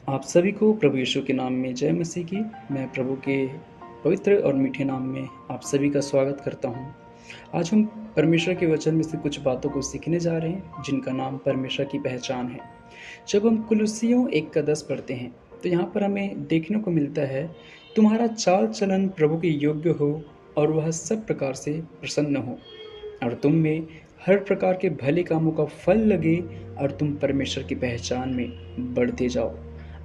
आप सभी को प्रभु यीशु के नाम में जय मसीह की। मैं प्रभु के पवित्र और मीठे नाम में आप सभी का स्वागत करता हूँ। आज हम परमेश्वर के वचन में से कुछ बातों को सीखने जा रहे हैं जिनका नाम परमेश्वर की पहचान है। जब हम कुलुस्सियों 1:10 पढ़ते हैं तो यहाँ पर हमें देखने को मिलता है, तुम्हारा चाल चलन प्रभु के योग्य हो और वह सब प्रकार से प्रसन्न हो और तुम में हर प्रकार के भले कामों का फल लगे और तुम परमेश्वर की पहचान में बढ़ते जाओ।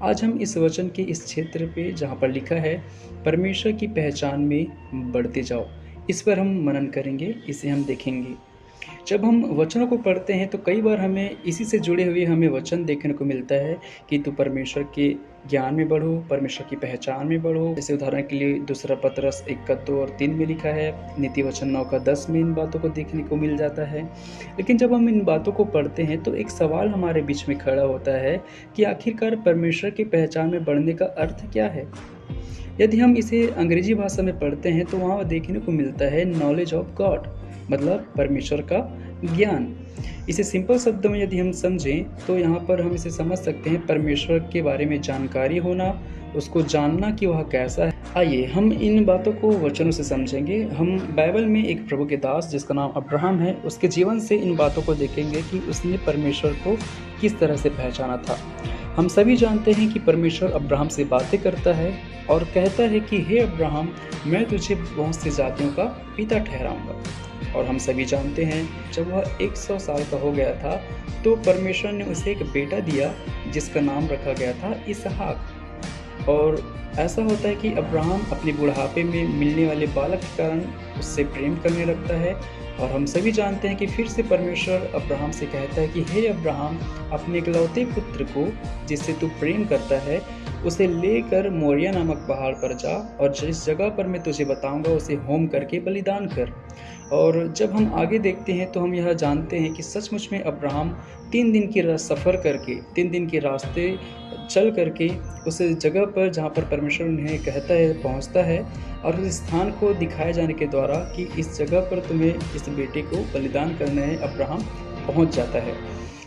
आज हम इस वचन के इस क्षेत्र पे जहाँ पर लिखा है परमेश्वर की पहचान में बढ़ते जाओ, इस पर हम मनन करेंगे, इसे हम देखेंगे। जब हम वचनों को पढ़ते हैं तो कई बार हमें इसी से जुड़े हुए हमें वचन देखने को मिलता है कि तू परमेश्वर के ज्ञान में बढ़ो, परमेश्वर की पहचान में बढ़ो। जैसे उदाहरण के लिए दूसरा पतरस 1:2 और 3 में लिखा है, नीति वचन 9:10 में इन बातों को देखने को मिल जाता है। लेकिन जब हम इन बातों को पढ़ते हैं तो एक सवाल हमारे बीच में खड़ा होता है कि आखिरकार परमेश्वर की पहचान में बढ़ने का अर्थ क्या है। यदि हम इसे अंग्रेजी भाषा में पढ़ते हैं तो वहाँ देखने को मिलता है नॉलेज ऑफ गॉड, मतलब परमेश्वर का ज्ञान। इसे सिंपल शब्दों में यदि हम समझें तो यहाँ पर हम इसे समझ सकते हैं परमेश्वर के बारे में जानकारी होना, उसको जानना कि वह कैसा है। आइए हम इन बातों को वचनों से समझेंगे। हम बाइबल में एक प्रभु के दास जिसका नाम अब्राहम है, उसके जीवन से इन बातों को देखेंगे कि उसने परमेश्वर को किस तरह से पहचाना था। हम सभी जानते हैं कि परमेश्वर अब्राहम से बातें करता है और कहता है कि हे अब्राहम, मैं तुझे बहुत सी जातियों का पिता ठहराऊंगा। और हम सभी जानते हैं जब वह 100 साल का हो गया था तो परमेश्वर ने उसे एक बेटा दिया जिसका नाम रखा गया था इसहाक। और ऐसा होता है कि अब्राहम अपने बुढ़ापे में मिलने वाले बालक के कारण उससे प्रेम करने लगता है। और हम सभी जानते हैं कि फिर से परमेश्वर अब्राहम से कहता है कि हे अब्राहम, अपने इकलौते पुत्र को जिससे तू प्रेम करता है उसे लेकर मोरिया नामक पहाड़ पर जा और जिस जगह पर मैं तुझे बताऊंगा उसे होम करके बलिदान कर। और जब हम आगे देखते हैं तो हम यह जानते हैं कि सचमुच में अब्राहम 3 दिन की सफ़र करके 3 दिन के रास्ते चल करके उस जगह पर जहाँ पर परमेश्वर उन्हें कहता है पहुँचता है और उस स्थान को दिखाए जाने के द्वारा कि इस जगह पर तुम्हें इस बेटे को बलिदान करना है, अब्राहम पहुँच जाता है।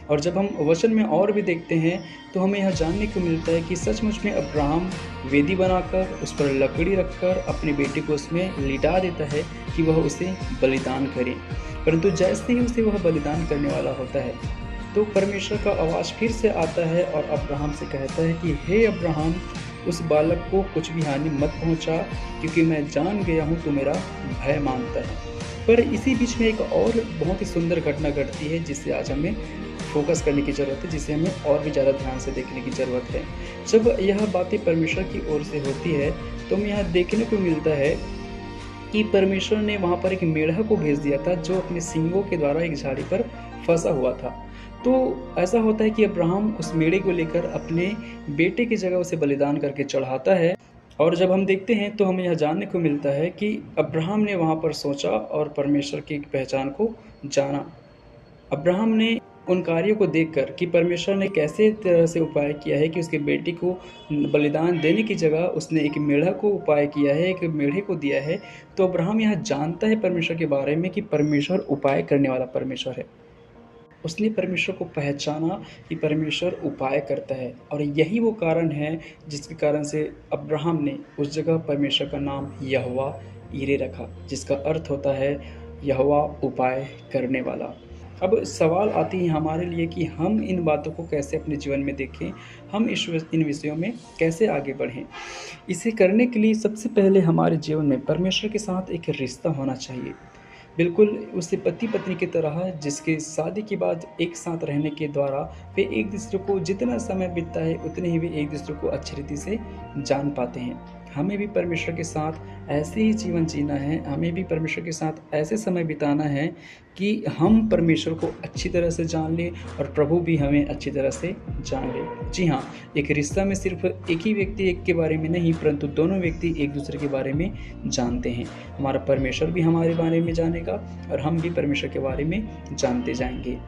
और जब हम वचन में और भी देखते हैं तो हमें यह जानने को मिलता है कि सचमुच में अब्राहम वेदी बनाकर उस पर लकड़ी रखकर अपने बेटे को उसमें लिटा देता है कि वह उसे बलिदान करे। परंतु जैसे ही उसे वह बलिदान करने वाला होता है तो परमेश्वर का आवाज़ फिर से आता है और अब्राहम से कहता है कि हे अब्राहम, उस बालक को कुछ भी हानि मत पहुंचा, क्योंकि मैं जान गया हूं तू मेरा भय मानता है। पर इसी बीच में एक और बहुत ही सुंदर घटना घटती है जिससे आज हमें फोकस करने की ज़रूरत है, जिसे हमें और भी ज़्यादा ध्यान से देखने की ज़रूरत है। जब यह बातें परमेश्वर की ओर से होती है तो हमें यहाँ देखने को मिलता है कि परमेश्वर ने वहाँ पर एक मेढ़ा को भेज दिया था जो अपने सींगों के द्वारा एक झाड़ी पर फंसा हुआ था। तो ऐसा होता है कि अब्राहम उस मेढ़े को लेकर अपने बेटे की जगह उसे बलिदान करके चढ़ाता है। और जब हम देखते हैं तो हमें यह जानने को मिलता है कि अब्राहम ने वहाँ पर सोचा और परमेश्वर की पहचान को जाना। अब्राहम ने उन कार्यों को देखकर कि परमेश्वर ने कैसे तरह से उपाय किया है कि उसके बेटे को बलिदान देने की जगह उसने एक मेढ़ा को उपाय किया है, एक मेढ़े को दिया है। तो अब्राहम यह जानता है परमेश्वर के बारे में कि परमेश्वर उपाय करने वाला परमेश्वर है। उसने परमेश्वर को पहचाना कि परमेश्वर उपाय करता है और यही वो कारण है जिसके कारण से अब्राहम ने उस जगह परमेश्वर का नाम यहोवा यीरे रखा, जिसका अर्थ होता है यहोवा उपाय करने वाला। अब सवाल आती है हमारे लिए कि हम इन बातों को कैसे अपने जीवन में देखें, हम इन विषयों में कैसे आगे बढ़ें। इसे करने के लिए सबसे पहले हमारे जीवन में परमेश्वर के साथ एक रिश्ता होना चाहिए, बिल्कुल उसे पति पत्नी की तरह, जिसके शादी के बाद एक साथ रहने के द्वारा वे एक दूसरे को जितना समय बीतता है उतने ही वे एक दूसरे को अच्छी रीति से जान पाते हैं। हमें भी परमेश्वर के साथ ऐसे ही जीवन जीना है, हमें भी परमेश्वर के साथ ऐसे समय बिताना है कि हम परमेश्वर को अच्छी तरह से जान लें और प्रभु भी हमें अच्छी तरह से जान लें। जी हाँ, एक रिश्ता में सिर्फ एक ही व्यक्ति एक के बारे में नहीं, परंतु दोनों व्यक्ति एक दूसरे के बारे में जानते हैं। हमारा परमेश्वर भी हमारे बारे में जानेगा और हम भी परमेश्वर के बारे में जानते जाएंगे।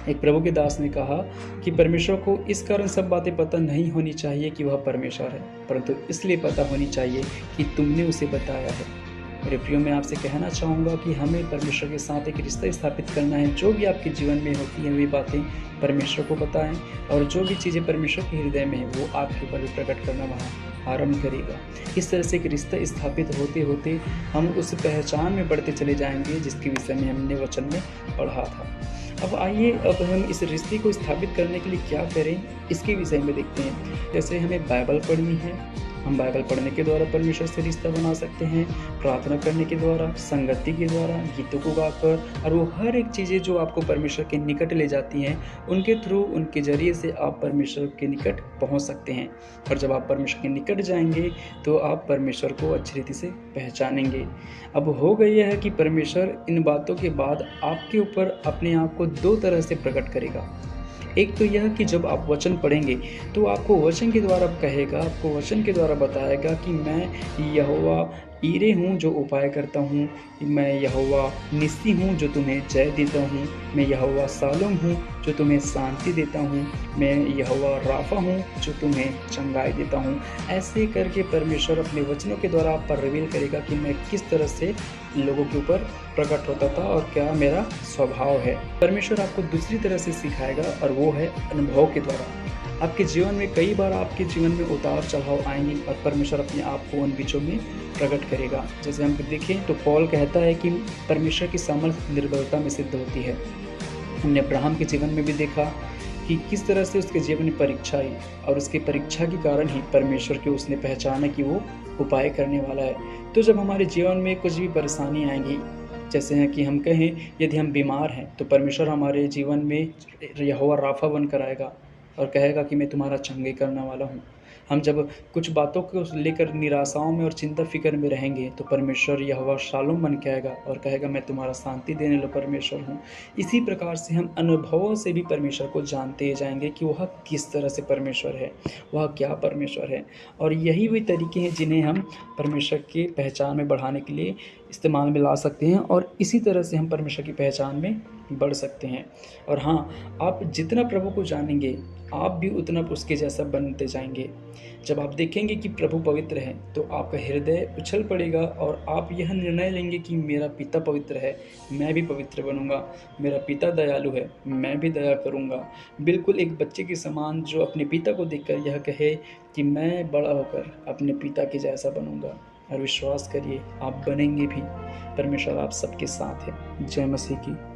एक प्रभु के दास ने कहा कि परमेश्वर को इस कारण सब बातें पता नहीं होनी चाहिए कि वह परमेश्वर है, परंतु इसलिए पता होनी चाहिए कि तुमने उसे बताया है। मेरे प्रियो, मैं आपसे कहना चाहूँगा कि हमें परमेश्वर के साथ एक रिश्ता स्थापित करना है। जो भी आपके जीवन में होती हैं वे बातें परमेश्वर को बताएँ, और जो भी चीज़ें परमेश्वर के हृदय में हैं वो आपके ऊपर भी प्रकट करना वहाँ आरंभ करेगा। इस तरह से एक रिश्ता स्थापित होते-होते हम उस पहचान में बढ़ते चले जाएँगे जिसके विषय में हमने वचन में पढ़ा था। अब आइए, अब हम इस रिश्ते को स्थापित करने के लिए क्या करें, इसके विषय में देखते हैं। जैसे हमें बाइबल पढ़नी है, हम बाइबल पढ़ने के द्वारा परमेश्वर से रिश्ता बना सकते हैं, प्रार्थना करने के द्वारा, संगति के द्वारा, गीतों को गाकर, और वो हर एक चीज़ें जो आपको परमेश्वर के निकट ले जाती हैं, उनके थ्रू, उनके ज़रिए से आप परमेश्वर के निकट पहुंच सकते हैं। और जब आप परमेश्वर के निकट जाएंगे तो आप परमेश्वर को अच्छी रीति से पहचानेंगे। अब हो गई है कि परमेश्वर इन बातों के बाद आपके ऊपर अपने आप को दो तरह से प्रकट करेगा। एक तो यह कि जब आप वचन पढ़ेंगे तो आपको वचन के द्वारा कहेगा, आपको वचन के द्वारा बताएगा कि मैं यहोवा ईरे हूँ जो उपाय करता हूँ, मैं यहोवा निस्सी हूँ जो तुम्हें जय देता हूँ, मैं यहोवा शालोम हूँ जो तुम्हें शांति देता हूँ, मैं यहोवा राफा हूँ जो तुम्हें चंगाई देता हूँ। ऐसे करके परमेश्वर अपने वचनों के द्वारा आप पर रिवील करेगा कि मैं किस तरह से लोगों के ऊपर प्रकट होता था और क्या मेरा स्वभाव है। परमेश्वर आपको दूसरी तरह से सिखाएगा, और वो है अनुभव के द्वारा। आपके जीवन में कई बार आपके जीवन में उतार चढ़ाव आएंगे और परमेश्वर अपने आप को उन बीचों में प्रकट करेगा। जैसे हम देखें तो पौल कहता है कि परमेश्वर की सामर्थ्य निर्बलता में सिद्ध होती है। हमने अब्राहम के जीवन में भी देखा कि किस तरह से उसके जीवन में परीक्षा आई, और उसकी परीक्षा के कारण ही परमेश्वर को उसने पहचाना कि वो उपाय करने वाला है। तो जब हमारे जीवन में कुछ भी परेशानी आएंगी, जैसे हैं कि हम कहें यदि हम बीमार हैं, तो परमेश्वर हमारे जीवन में यहोवा राफा बनकर आएगा और कहेगा कि मैं तुम्हारा चंगाई करने वाला हूँ। हम जब कुछ बातों को लेकर निराशाओं में और चिंता फिक्र में रहेंगे, तो परमेश्वर यहोवा शालोम बन के आएगा और कहेगा मैं तुम्हारा शांति देने वाला परमेश्वर हूँ। इसी प्रकार से हम अनुभवों से भी परमेश्वर को जानते जाएंगे कि वह किस तरह से परमेश्वर है, वह क्या परमेश्वर है। और यही वे तरीके हैं जिन्हें हम परमेश्वर की पहचान में बढ़ाने के लिए इस्तेमाल में ला सकते हैं, और इसी तरह से हम परमेश्वर की पहचान में बढ़ सकते हैं। और हाँ, आप जितना प्रभु को जानेंगे आप भी उतना उसके जैसा बनते जाएंगे। जब आप देखेंगे कि प्रभु पवित्र है तो आपका हृदय उछल पड़ेगा और आप यह निर्णय लेंगे कि मेरा पिता पवित्र है, मैं भी पवित्र बनूंगा। मेरा पिता दयालु है, मैं भी दया करूंगा। बिल्कुल एक बच्चे के समान जो अपने पिता को देखकर यह कहे कि मैं बड़ा होकर अपने पिता के जैसा बनूंगा। और विश्वास करिए आप बनेंगे भी। परमेश्वर आप सबके साथ है। जय मसीह की।